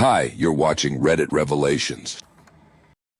Hi, you're watching Reddit Revelations.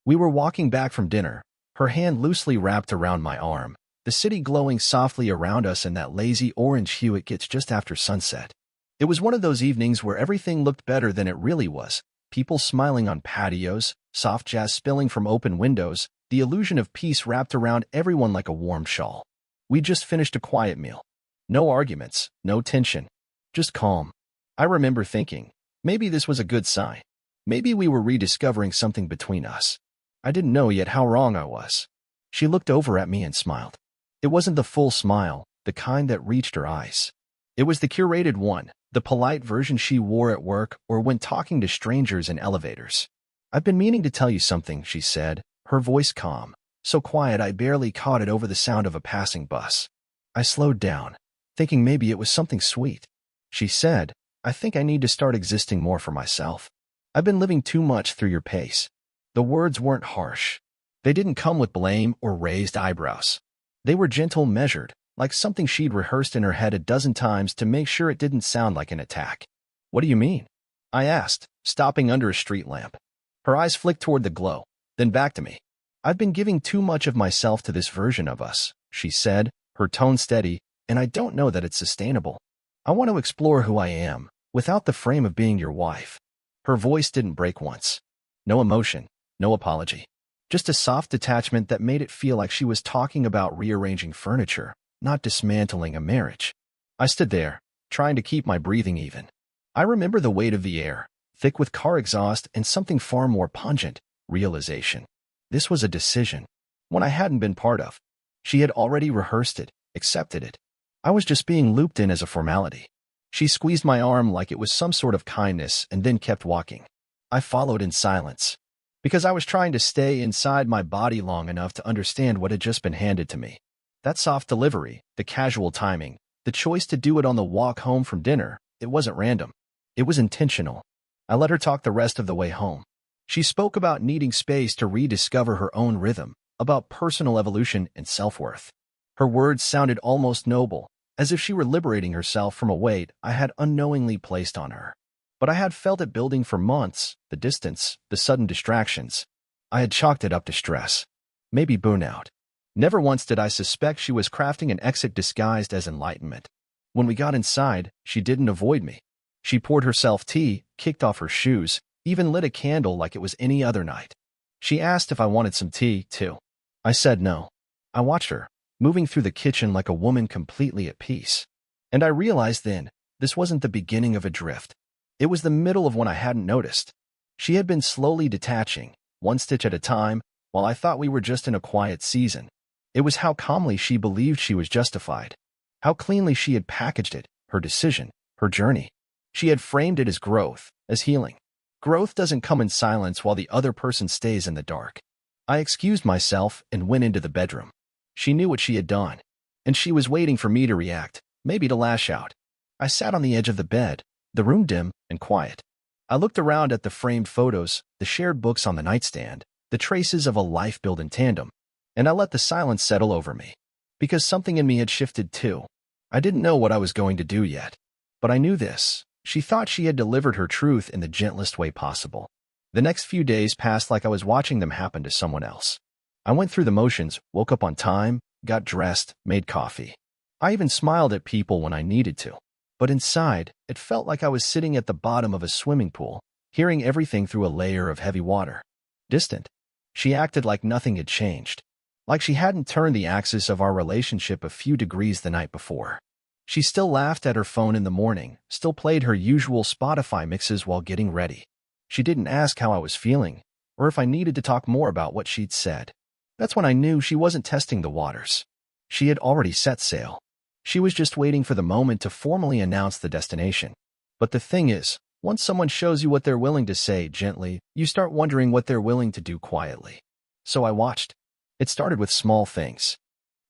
We were walking back from dinner, her hand loosely wrapped around my arm, the city glowing softly around us in that lazy orange hue it gets just after sunset. It was one of those evenings where everything looked better than it really was. People smiling on patios, soft jazz spilling from open windows, the illusion of peace wrapped around everyone like a warm shawl. We just finished a quiet meal. No arguments, no tension, just calm. I remember thinking, maybe this was a good sign. Maybe we were rediscovering something between us. I didn't know yet how wrong I was. She looked over at me and smiled. It wasn't the full smile, the kind that reached her eyes. It was the curated one, the polite version she wore at work or when talking to strangers in elevators. "I've been meaning to tell you something," she said, her voice calm, so quiet I barely caught it over the sound of a passing bus. I slowed down, thinking maybe it was something sweet. She said, "I think I need to start existing more for myself. I've been living too much through your pace." The words weren't harsh. They didn't come with blame or raised eyebrows. They were gentle, measured, like something she'd rehearsed in her head a dozen times to make sure it didn't sound like an attack. "What do you mean?" I asked, stopping under a street lamp. Her eyes flicked toward the glow, then back to me. "I've been giving too much of myself to this version of us," she said, her tone steady, "and I don't know that it's sustainable. I want to explore who I am, without the frame of being your wife." Her voice didn't break once. No emotion, no apology. Just a soft detachment that made it feel like she was talking about rearranging furniture, not dismantling a marriage. I stood there, trying to keep my breathing even. I remember the weight of the air, thick with car exhaust and something far more pungent, realization. This was a decision, one I hadn't been part of. She had already rehearsed it, accepted it. I was just being looped in as a formality. She squeezed my arm like it was some sort of kindness and then kept walking. I followed in silence, because I was trying to stay inside my body long enough to understand what had just been handed to me. That soft delivery, the casual timing, the choice to do it on the walk home from dinner, it wasn't random. It was intentional. I let her talk the rest of the way home. She spoke about needing space to rediscover her own rhythm, about personal evolution and self-worth. Her words sounded almost noble, as if she were liberating herself from a weight I had unknowingly placed on her. But I had felt it building for months, the distance, the sudden distractions. I had chalked it up to stress. Maybe burnout. Never once did I suspect she was crafting an exit disguised as enlightenment. When we got inside, she didn't avoid me. She poured herself tea, kicked off her shoes, even lit a candle like it was any other night. She asked if I wanted some tea, too. I said no. I watched her, moving through the kitchen like a woman completely at peace. And I realized then, this wasn't the beginning of a drift. It was the middle of one I hadn't noticed. She had been slowly detaching, one stitch at a time, while I thought we were just in a quiet season. It was how calmly she believed she was justified. How cleanly she had packaged it, her decision, her journey. She had framed it as growth, as healing. Growth doesn't come in silence while the other person stays in the dark. I excused myself and went into the bedroom. She knew what she had done, and she was waiting for me to react, maybe to lash out. I sat on the edge of the bed, the room dim and quiet. I looked around at the framed photos, the shared books on the nightstand, the traces of a life built in tandem, and I let the silence settle over me. Because something in me had shifted too. I didn't know what I was going to do yet, but I knew this. She thought she had delivered her truth in the gentlest way possible. The next few days passed like I was watching them happen to someone else. I went through the motions, woke up on time, got dressed, made coffee. I even smiled at people when I needed to. But inside, it felt like I was sitting at the bottom of a swimming pool, hearing everything through a layer of heavy water. Distant. She acted like nothing had changed. Like she hadn't turned the axis of our relationship a few degrees the night before. She still laughed at her phone in the morning, still played her usual Spotify mixes while getting ready. She didn't ask how I was feeling, or if I needed to talk more about what she'd said. That's when I knew she wasn't testing the waters. She had already set sail. She was just waiting for the moment to formally announce the destination. But the thing is, once someone shows you what they're willing to say gently, you start wondering what they're willing to do quietly. So I watched. It started with small things.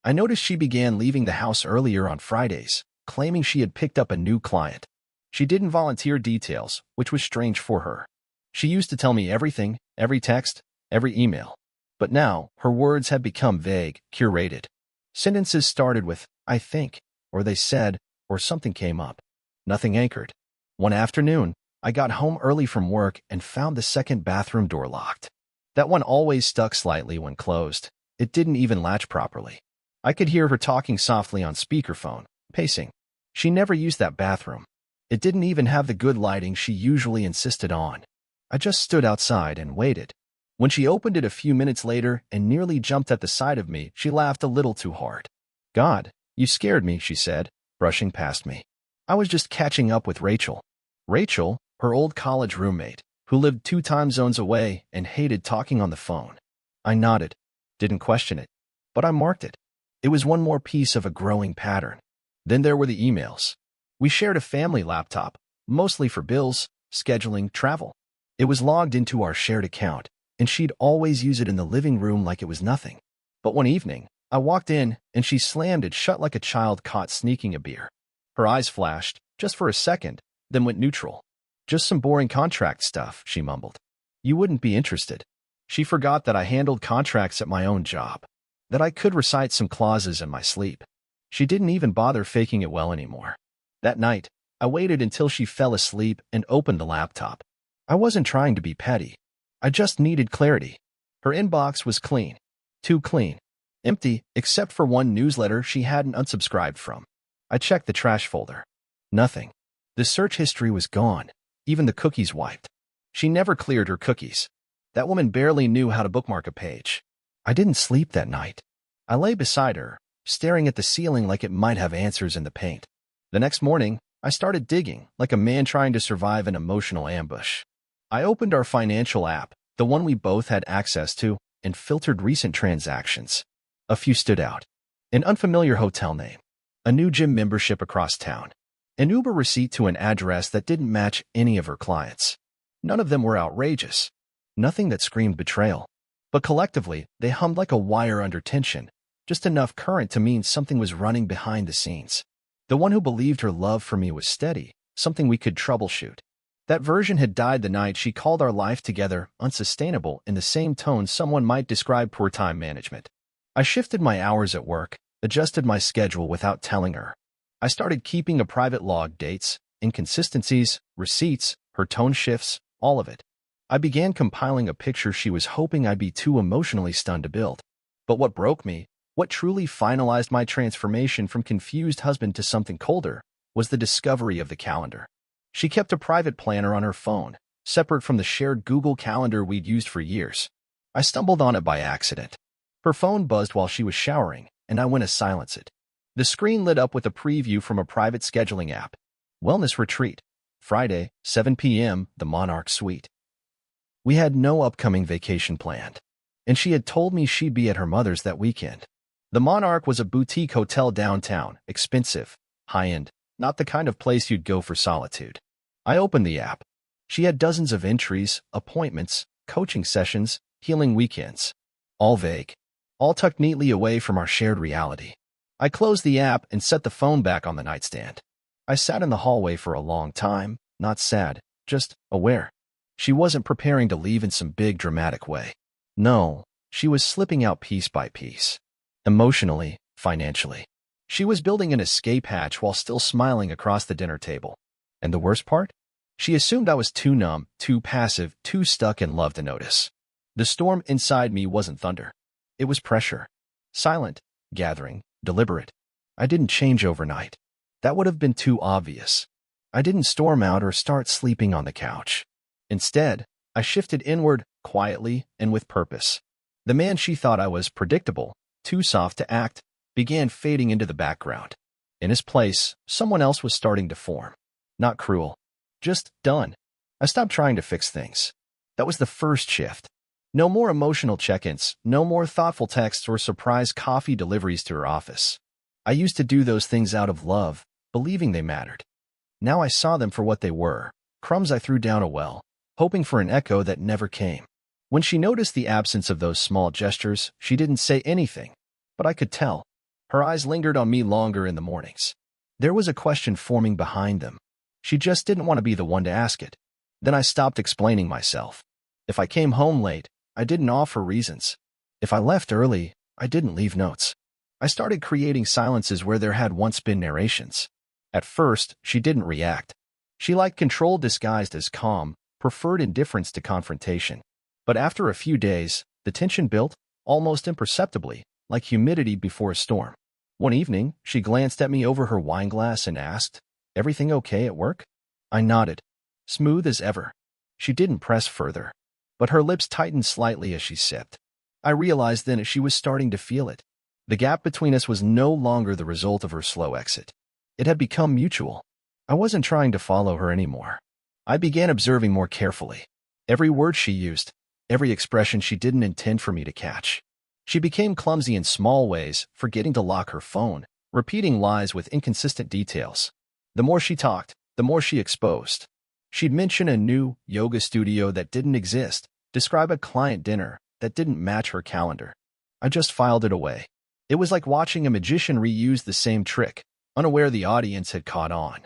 I noticed she began leaving the house earlier on Fridays, claiming she had picked up a new client. She didn't volunteer details, which was strange for her. She used to tell me everything, every text, every email. But now, her words had become vague, curated. Sentences started with, "I think," or "they said," or something came up. Nothing anchored. One afternoon, I got home early from work and found the second bathroom door locked. That one always stuck slightly when closed. It didn't even latch properly. I could hear her talking softly on speakerphone, pacing. She never used that bathroom. It didn't even have the good lighting she usually insisted on. I just stood outside and waited. When she opened it a few minutes later and nearly jumped at the sight of me, she laughed a little too hard. "God, you scared me," she said, brushing past me. "I was just catching up with Rachel." Rachel, her old college roommate, who lived 2 time zones away and hated talking on the phone. I nodded, didn't question it, but I marked it. It was one more piece of a growing pattern. Then there were the emails. We shared a family laptop, mostly for bills, scheduling, travel. It was logged into our shared account, and she'd always use it in the living room like it was nothing. But one evening, I walked in, and she slammed it shut like a child caught sneaking a beer. Her eyes flashed, just for a second, then went neutral. "Just some boring contract stuff," she mumbled. "You wouldn't be interested." She forgot that I handled contracts at my own job, that I could recite some clauses in my sleep. She didn't even bother faking it well anymore. That night, I waited until she fell asleep and opened the laptop. I wasn't trying to be petty. I just needed clarity. Her inbox was clean. Too clean. Empty, except for one newsletter she hadn't unsubscribed from. I checked the trash folder. Nothing. The search history was gone. Even the cookies wiped. She never cleared her cookies. That woman barely knew how to bookmark a page. I didn't sleep that night. I lay beside her, staring at the ceiling like it might have answers in the paint. The next morning, I started digging, like a man trying to survive an emotional ambush. I opened our financial app, the one we both had access to, and filtered recent transactions. A few stood out. An unfamiliar hotel name. A new gym membership across town. An Uber receipt to an address that didn't match any of her clients. None of them were outrageous. Nothing that screamed betrayal. But collectively, they hummed like a wire under tension, just enough current to mean something was running behind the scenes. The one who believed her love for me was steady, something we could troubleshoot. That version had died the night she called our life together unsustainable in the same tone someone might describe poor time management. I shifted my hours at work, adjusted my schedule without telling her. I started keeping a private log, dates, inconsistencies, receipts, her tone shifts, all of it. I began compiling a picture she was hoping I'd be too emotionally stunned to build. But what broke me, what truly finalized my transformation from confused husband to something colder, was the discovery of the calendar. She kept a private planner on her phone, separate from the shared Google Calendar we'd used for years. I stumbled on it by accident. Her phone buzzed while she was showering, and I went to silence it. The screen lit up with a preview from a private scheduling app. Wellness retreat. Friday, 7 p.m., the Monarch Suite. We had no upcoming vacation planned, and she had told me she'd be at her mother's that weekend. The Monarch was a boutique hotel downtown, expensive, high-end, not the kind of place you'd go for solitude. I opened the app. She had dozens of entries, appointments, coaching sessions, healing weekends. All vague. All tucked neatly away from our shared reality. I closed the app and set the phone back on the nightstand. I sat in the hallway for a long time, not sad, just aware. She wasn't preparing to leave in some big dramatic way. No, she was slipping out piece by piece. Emotionally, financially. She was building an escape hatch while still smiling across the dinner table. And the worst part? She assumed I was too numb, too passive, too stuck in love to notice. The storm inside me wasn't thunder. It was pressure. Silent, gathering, deliberate. I didn't change overnight. That would have been too obvious. I didn't storm out or start sleeping on the couch. Instead, I shifted inward, quietly and with purpose. The man she thought I was predictable, too soft to act, began fading into the background. In his place, someone else was starting to form. Not cruel. Just done. I stopped trying to fix things. That was the first shift. No more emotional check-ins, no more thoughtful texts or surprise coffee deliveries to her office. I used to do those things out of love, believing they mattered. Now I saw them for what they were, crumbs I threw down a well, hoping for an echo that never came. When she noticed the absence of those small gestures, she didn't say anything, but I could tell. Her eyes lingered on me longer in the mornings. There was a question forming behind them. She just didn't want to be the one to ask it. Then I stopped explaining myself. If I came home late, I didn't offer reasons. If I left early, I didn't leave notes. I started creating silences where there had once been narrations. At first, she didn't react. She liked control disguised as calm, preferred indifference to confrontation. But after a few days, the tension built, almost imperceptibly, like humidity before a storm. One evening, she glanced at me over her wineglass and asked, "Everything okay at work?" I nodded, smooth as ever. She didn't press further, but her lips tightened slightly as she sipped. I realized then that she was starting to feel it. The gap between us was no longer the result of her slow exit. It had become mutual. I wasn't trying to follow her anymore. I began observing more carefully. Every word she used, every expression she didn't intend for me to catch. She became clumsy in small ways, forgetting to lock her phone, repeating lies with inconsistent details. The more she talked, the more she exposed. She'd mention a new yoga studio that didn't exist, describe a client dinner that didn't match her calendar. I just filed it away. It was like watching a magician reuse the same trick, unaware the audience had caught on.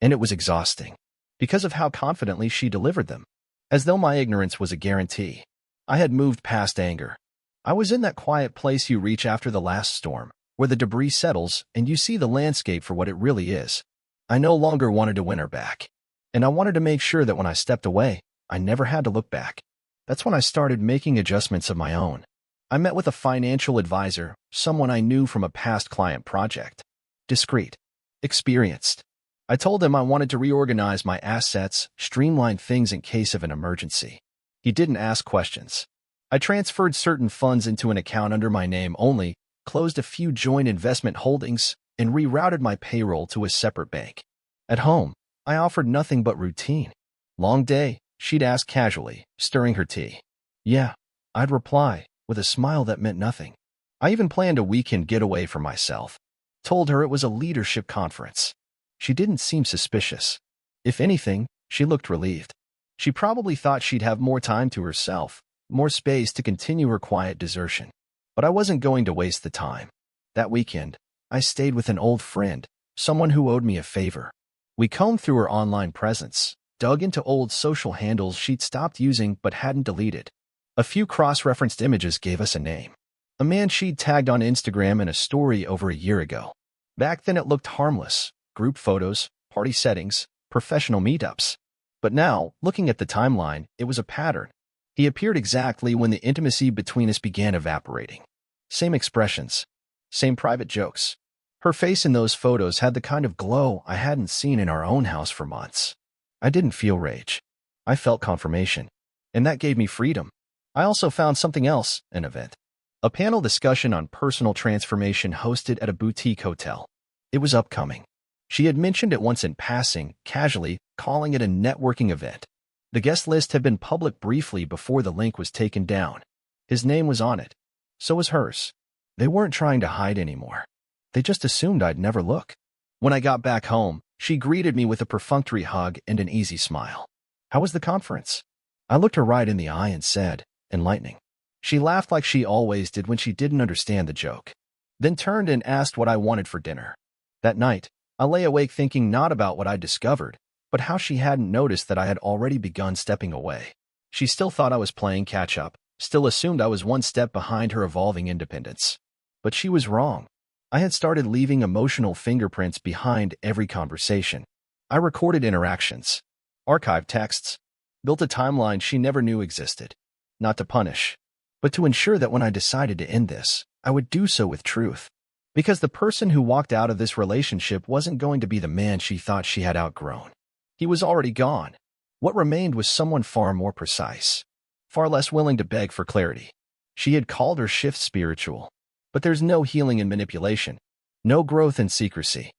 And it was exhausting, because of how confidently she delivered them, as though my ignorance was a guarantee. I had moved past anger. I was in that quiet place you reach after the last storm, where the debris settles and you see the landscape for what it really is. I no longer wanted to win her back, and I wanted to make sure that when I stepped away, I never had to look back. That's when I started making adjustments of my own. I met with a financial advisor, someone I knew from a past client project. Discreet, experienced. I told him I wanted to reorganize my assets, streamline things in case of an emergency. He didn't ask questions. I transferred certain funds into an account under my name only, closed a few joint investment holdings, and rerouted my payroll to a separate bank. At home, I offered nothing but routine. "Long day," she'd ask casually, stirring her tea. "Yeah," I'd reply, with a smile that meant nothing. I even planned a weekend getaway for myself. Told her it was a leadership conference. She didn't seem suspicious. If anything, she looked relieved. She probably thought she'd have more time to herself, more space to continue her quiet desertion. But I wasn't going to waste the time. That weekend, I stayed with an old friend, someone who owed me a favor. We combed through her online presence, dug into old social handles she'd stopped using but hadn't deleted. A few cross-referenced images gave us a name. A man she'd tagged on Instagram in a story over a year ago. Back then it looked harmless. Group photos, party settings, professional meetups. But now, looking at the timeline, it was a pattern. He appeared exactly when the intimacy between us began evaporating. Same expressions, same private jokes. Her face in those photos had the kind of glow I hadn't seen in our own house for months. I didn't feel rage. I felt confirmation. And that gave me freedom. I also found something else, an event. A panel discussion on personal transformation hosted at a boutique hotel. It was upcoming. She had mentioned it once in passing, casually, calling it a networking event. The guest list had been public briefly before the link was taken down. His name was on it. So was hers. They weren't trying to hide anymore. They just assumed I'd never look. When I got back home, she greeted me with a perfunctory hug and an easy smile. "How was the conference?" I looked her right in the eye and said, "Enlightening." She laughed like she always did when she didn't understand the joke, then turned and asked what I wanted for dinner. That night, I lay awake thinking not about what I'd discovered, but how she hadn't noticed that I had already begun stepping away. She still thought I was playing catch-up, still assumed I was one step behind her evolving independence. But she was wrong. I had started leaving emotional fingerprints behind every conversation. I recorded interactions, archived texts, built a timeline she never knew existed. Not to punish, but to ensure that when I decided to end this, I would do so with truth. Because the person who walked out of this relationship wasn't going to be the man she thought she had outgrown. He was already gone. What remained was someone far more precise, far less willing to beg for clarity. She had called her shift spiritual. But there's no healing in manipulation, no growth in secrecy.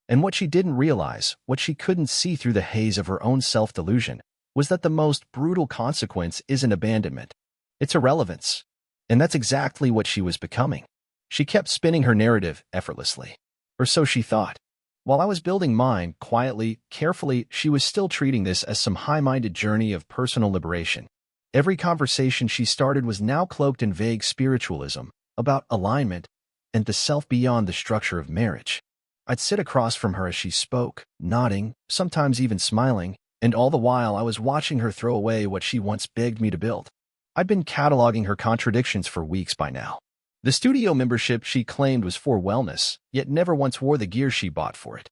And what she didn't realize, what she couldn't see through the haze of her own self-delusion, was that the most brutal consequence isn't abandonment. It's irrelevance. And that's exactly what she was becoming. She kept spinning her narrative effortlessly. Or so she thought. While I was building mine, quietly, carefully, she was still treating this as some high-minded journey of personal liberation. Every conversation she started was now cloaked in vague spiritualism, about alignment, and the self beyond the structure of marriage. I'd sit across from her as she spoke, nodding, sometimes even smiling, and all the while I was watching her throw away what she once begged me to build. I'd been cataloging her contradictions for weeks by now. The studio membership she claimed was for wellness, yet never once wore the gear she bought for it.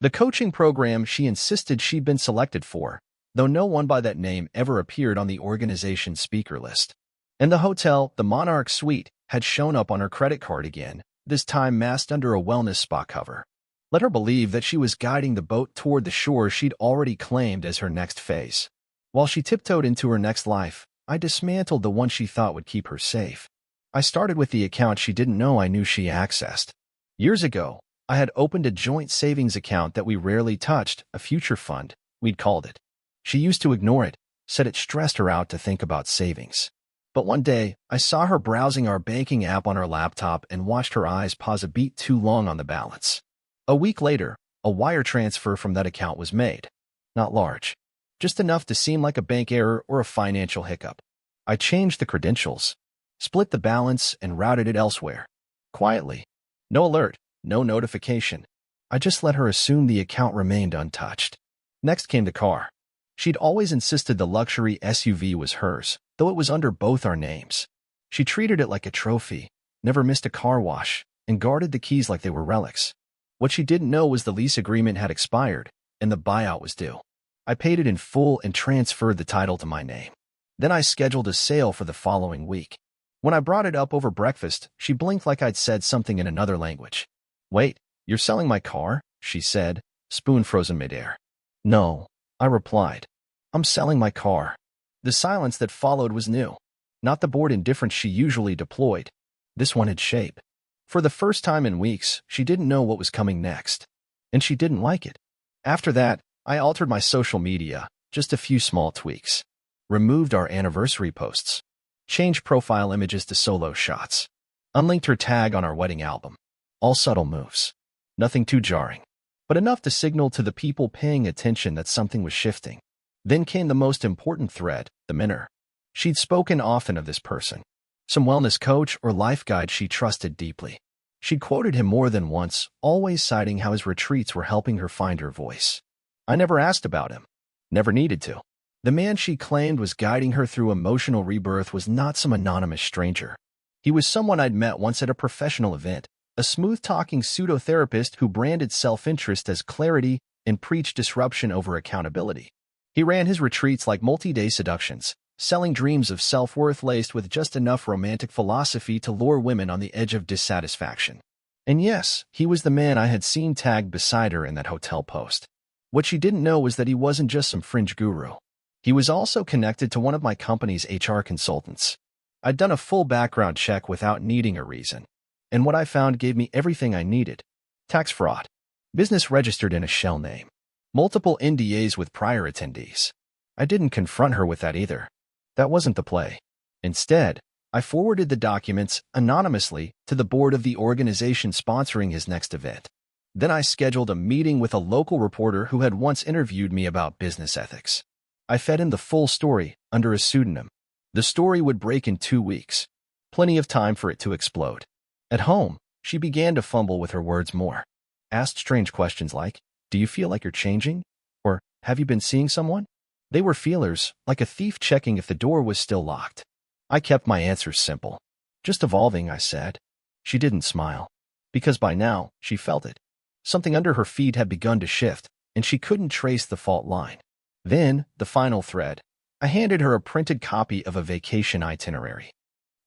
The coaching program she insisted she'd been selected for, though no one by that name ever appeared on the organization's speaker list. And the hotel, the Monarch Suite, had shown up on her credit card again, this time masked under a wellness spa cover. Let her believe that she was guiding the boat toward the shore she'd already claimed as her next phase. While she tiptoed into her next life, I dismantled the one she thought would keep her safe. I started with the account she didn't know I knew she accessed. Years ago, I had opened a joint savings account that we rarely touched, a future fund, we'd called it. She used to ignore it, said it stressed her out to think about savings. But one day, I saw her browsing our banking app on her laptop and watched her eyes pause a beat too long on the balance. A week later, a wire transfer from that account was made. Not large. Just enough to seem like a bank error or a financial hiccup. I changed the credentials, split the balance, and routed it elsewhere. Quietly. No alert, no notification. I just let her assume the account remained untouched. Next came the car. She'd always insisted the luxury SUV was hers, though it was under both our names. She treated it like a trophy, never missed a car wash, and guarded the keys like they were relics. What she didn't know was the lease agreement had expired, and the buyout was due. I paid it in full and transferred the title to my name. Then I scheduled a sale for the following week. When I brought it up over breakfast, she blinked like I'd said something in another language. "Wait, you're selling my car?" she said, spoon frozen midair. "No," I replied. "I'm selling my car." The silence that followed was new. Not the bored indifference she usually deployed. This one had shape. For the first time in weeks, she didn't know what was coming next. And she didn't like it. After that, I altered my social media, just a few small tweaks. Removed our anniversary posts. Changed profile images to solo shots. Unlinked her tag on our wedding album. All subtle moves. Nothing too jarring, but enough to signal to the people paying attention that something was shifting. Then came the most important thread, the mentor. She'd spoken often of this person. Some wellness coach or life guide she trusted deeply. She'd quoted him more than once, always citing how his retreats were helping her find her voice. I never asked about him. Never needed to. The man she claimed was guiding her through emotional rebirth was not some anonymous stranger. He was someone I'd met once at a professional event, a smooth-talking pseudo-therapist who branded self-interest as clarity and preached disruption over accountability. He ran his retreats like multi-day seductions, selling dreams of self-worth laced with just enough romantic philosophy to lure women on the edge of dissatisfaction. And yes, he was the man I had seen tagged beside her in that hotel post. What she didn't know was that he wasn't just some fringe guru. He was also connected to one of my company's HR consultants. I'd done a full background check without needing a reason, and what I found gave me everything I needed. Tax fraud. Business registered in a shell name. Multiple NDAs with prior attendees. I didn't confront her with that either. That wasn't the play. Instead, I forwarded the documents anonymously to the board of the organization sponsoring his next event. Then I scheduled a meeting with a local reporter who had once interviewed me about business ethics. I fed him the full story under a pseudonym. The story would break in 2 weeks. Plenty of time for it to explode. At home, she began to fumble with her words more. Asked strange questions like, "Do you feel like you're changing?" Or, "Have you been seeing someone?" They were feelers, like a thief checking if the door was still locked. I kept my answers simple. "Just evolving," I said. She didn't smile. Because by now, she felt it. Something under her feet had begun to shift, and she couldn't trace the fault line. Then, the final thread. I handed her a printed copy of a vacation itinerary.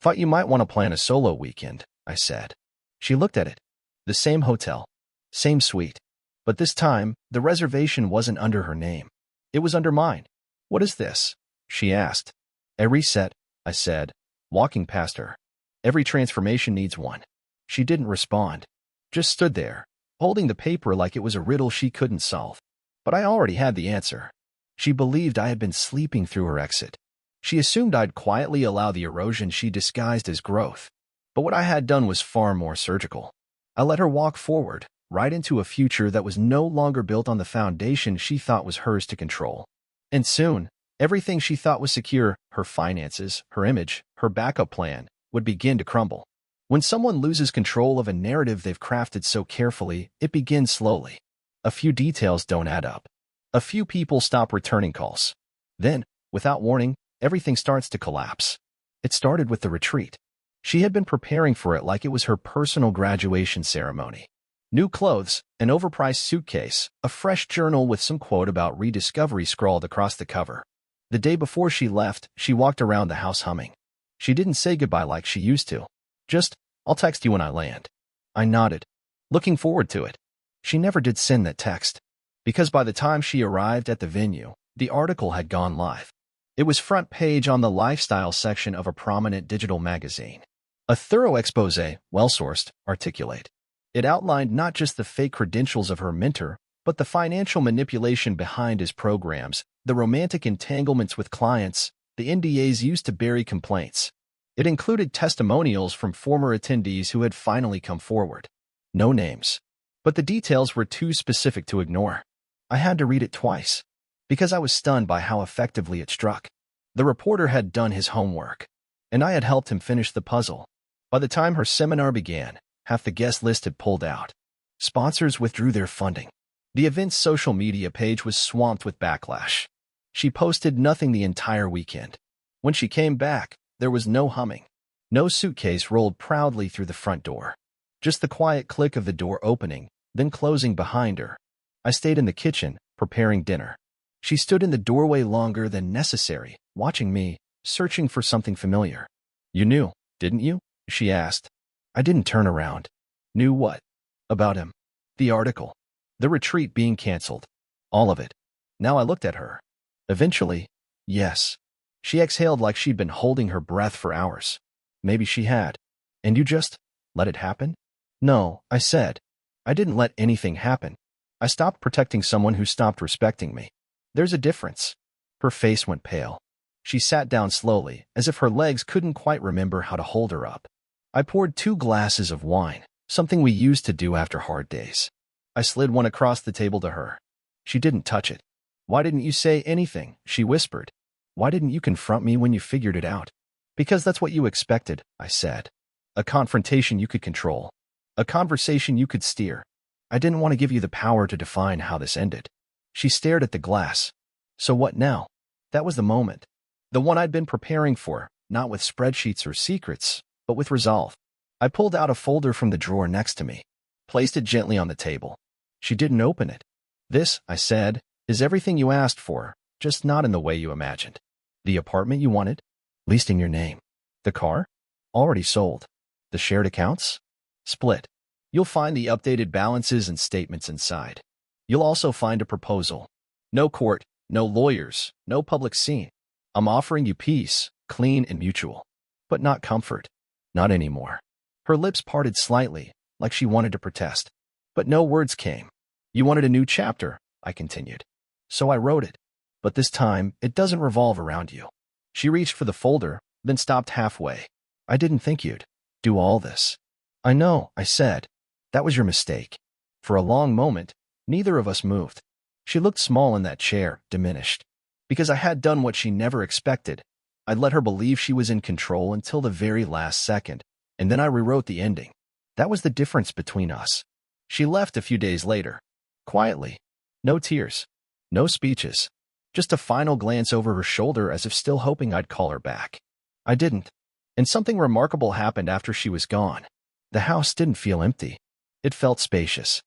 "Thought you might want to plan a solo weekend," I said. She looked at it. The same hotel. Same suite. But this time, the reservation wasn't under her name. It was under mine. "What is this?" she asked. "A reset," I said, walking past her. "Every transformation needs one." She didn't respond. Just stood there, holding the paper like it was a riddle she couldn't solve. But I already had the answer. She believed I had been sleeping through her exit. She assumed I'd quietly allow the erosion she disguised as growth. But what I had done was far more surgical. I let her walk forward, right into a future that was no longer built on the foundation she thought was hers to control. And soon, everything she thought was secure, her finances, her image, her backup plan, would begin to crumble. When someone loses control of a narrative they've crafted so carefully, it begins slowly. A few details don't add up. A few people stop returning calls. Then, without warning, everything starts to collapse. It started with the retreat. She had been preparing for it like it was her personal graduation ceremony. New clothes, an overpriced suitcase, a fresh journal with some quote about rediscovery scrawled across the cover. The day before she left, she walked around the house humming. She didn't say goodbye like she used to. Just, "I'll text you when I land." I nodded, looking forward to it. She never did send that text, because by the time she arrived at the venue, the article had gone live. It was front page on the lifestyle section of a prominent digital magazine. A thorough expose, well-sourced, articulate. It outlined not just the fake credentials of her mentor, but the financial manipulation behind his programs, the romantic entanglements with clients, the NDAs used to bury complaints. It included testimonials from former attendees who had finally come forward. No names. But the details were too specific to ignore. I had to read it twice, because I was stunned by how effectively it struck. The reporter had done his homework, and I had helped him finish the puzzle. By the time her seminar began, half the guest list had pulled out. Sponsors withdrew their funding. The event's social media page was swamped with backlash. She posted nothing the entire weekend. When she came back, there was no humming. No suitcase rolled proudly through the front door. Just the quiet click of the door opening, then closing behind her. I stayed in the kitchen, preparing dinner. She stood in the doorway longer than necessary, watching me, searching for something familiar. "You knew, didn't you?" she asked. I didn't turn around. Knew what? About him. The article. The retreat being canceled. All of it. Now I looked at her. Eventually, yes. She exhaled like she'd been holding her breath for hours. Maybe she had. "And you just let it happen?" "No," I said. "I didn't let anything happen. I stopped protecting someone who stopped respecting me. There's a difference." Her face went pale. She sat down slowly, as if her legs couldn't quite remember how to hold her up. I poured 2 glasses of wine, something we used to do after hard days. I slid one across the table to her. She didn't touch it. "Why didn't you say anything?" she whispered. "Why didn't you confront me when you figured it out?" "Because that's what you expected," I said. "A confrontation you could control. A conversation you could steer. I didn't want to give you the power to define how this ended." She stared at the glass. "So what now?" That was the moment. The one I'd been preparing for, not with spreadsheets or secrets, but with resolve. I pulled out a folder from the drawer next to me, placed it gently on the table. She didn't open it. "This," I said, "is everything you asked for, just not in the way you imagined. The apartment you wanted? Leased in your name. The car? Already sold. The shared accounts? Split. You'll find the updated balances and statements inside. You'll also find a proposal. No court, no lawyers, no public scene. I'm offering you peace, clean and mutual. But not comfort. Not anymore." Her lips parted slightly, like she wanted to protest. But no words came. "You wanted a new chapter," I continued. "So I wrote it. But this time, it doesn't revolve around you." She reached for the folder, then stopped halfway. "I didn't think you'd do all this." "I know," I said. "That was your mistake." For a long moment, neither of us moved. She looked small in that chair, diminished. Because I had done what she never expected. I'd let her believe she was in control until the very last second, and then I rewrote the ending. That was the difference between us. She left a few days later. Quietly. No tears. No speeches. Just a final glance over her shoulder as if still hoping I'd call her back. I didn't. And something remarkable happened after she was gone. The house didn't feel empty. It felt spacious.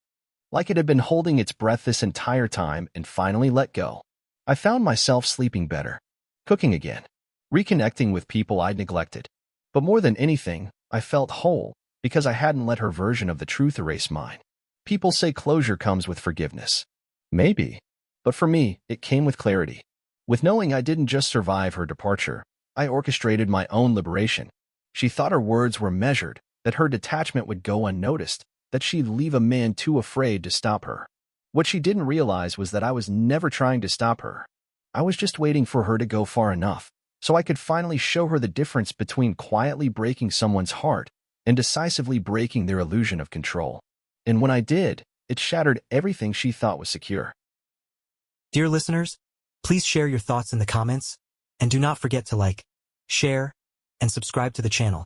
Like it had been holding its breath this entire time and finally let go. I found myself sleeping better. Cooking again. Reconnecting with people I'd neglected. But more than anything, I felt whole, because I hadn't let her version of the truth erase mine. People say closure comes with forgiveness. Maybe. But for me, it came with clarity. With knowing I didn't just survive her departure, I orchestrated my own liberation. She thought her words were measured, that her detachment would go unnoticed, that she'd leave a man too afraid to stop her. What she didn't realize was that I was never trying to stop her. I was just waiting for her to go far enough, so I could finally show her the difference between quietly breaking someone's heart and decisively breaking their illusion of control. And when I did, it shattered everything she thought was secure. Dear listeners, please share your thoughts in the comments, and do not forget to like, share, and subscribe to the channel.